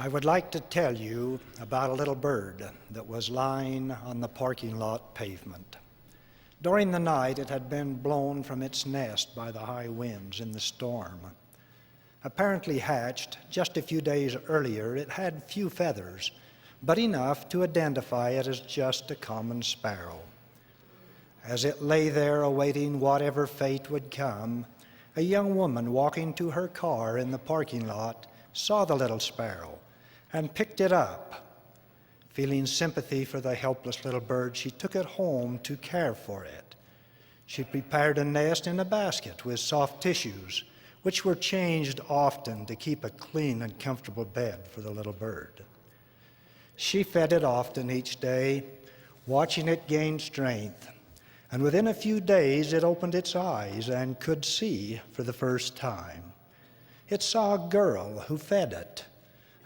I would like to tell you about a little bird that was lying on the parking lot pavement. During the night, it had been blown from its nest by the high winds in the storm. Apparently hatched just a few days earlier, it had few feathers, but enough to identify it as just a common sparrow. As it lay there awaiting whatever fate would come, a young woman walking to her car in the parking lot saw the little sparrow and picked it up. Feeling sympathy for the helpless little bird, she took it home to care for it. She prepared a nest in a basket with soft tissues, which were changed often to keep a clean and comfortable bed for the little bird. She fed it often each day, watching it gain strength, and within a few days it opened its eyes and could see for the first time. It saw a girl who fed it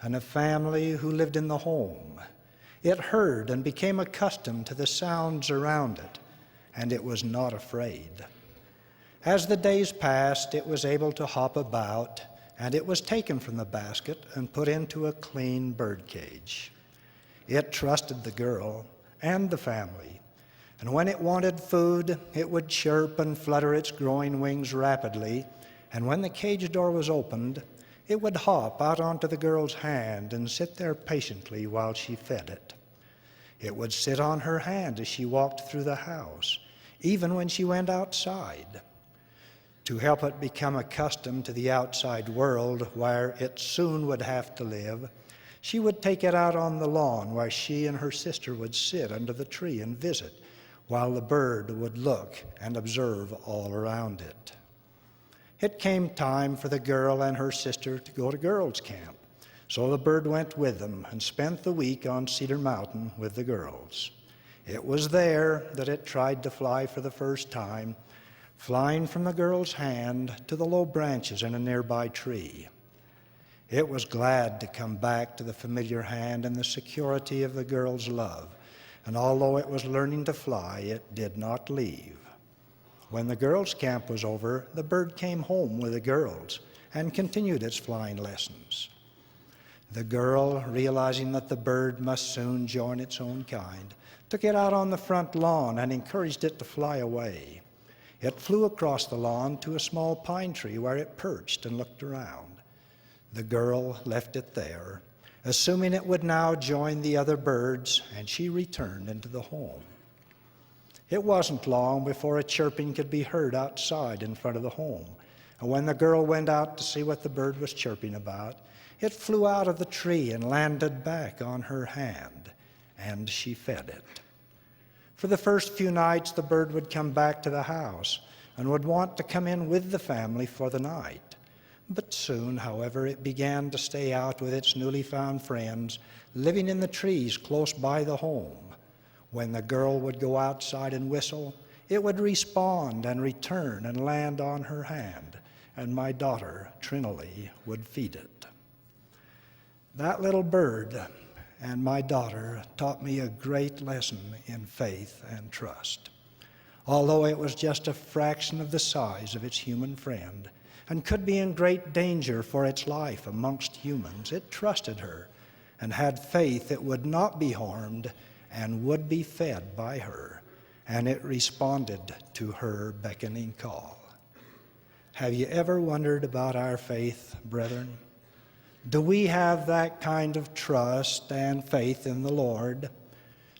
and a family who lived in the home. It heard and became accustomed to the sounds around it, and it was not afraid. As the days passed, it was able to hop about, and it was taken from the basket and put into a clean bird cage. It trusted the girl and the family, and when it wanted food, it would chirp and flutter its growing wings rapidly, and when the cage door was opened, it would hop out onto the girl's hand and sit there patiently while she fed it. It would sit on her hand as she walked through the house, even when she went outside. To help it become accustomed to the outside world where it soon would have to live, she would take it out on the lawn where she and her sister would sit under the tree and visit, while the bird would look and observe all around it. It came time for the girl and her sister to go to girls' camp, so the bird went with them and spent the week on Cedar Mountain with the girls. It was there that it tried to fly for the first time, flying from the girl's hand to the low branches in a nearby tree. It was glad to come back to the familiar hand and the security of the girl's love, and although it was learning to fly, it did not leave. When the girls' camp was over, the bird came home with the girls and continued its flying lessons. The girl, realizing that the bird must soon join its own kind, took it out on the front lawn and encouraged it to fly away. It flew across the lawn to a small pine tree where it perched and looked around. The girl left it there, assuming it would now join the other birds, and she returned into the home. It wasn't long before a chirping could be heard outside in front of the home, and when the girl went out to see what the bird was chirping about, it flew out of the tree and landed back on her hand, and she fed it. For the first few nights, the bird would come back to the house and would want to come in with the family for the night. But soon, however, it began to stay out with its newly found friends, living in the trees close by the home. When the girl would go outside and whistle, it would respond and return and land on her hand, and my daughter, Trinity, would feed it. That little bird and my daughter taught me a great lesson in faith and trust. Although it was just a fraction of the size of its human friend and could be in great danger for its life amongst humans, it trusted her and had faith it would not be harmed and would be fed by her, and it responded to her beckoning call. Have you ever wondered about our faith, brethren? Do we have that kind of trust and faith in the Lord?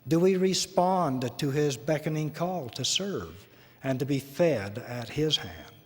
Do we respond to His beckoning call to serve and to be fed at His hand?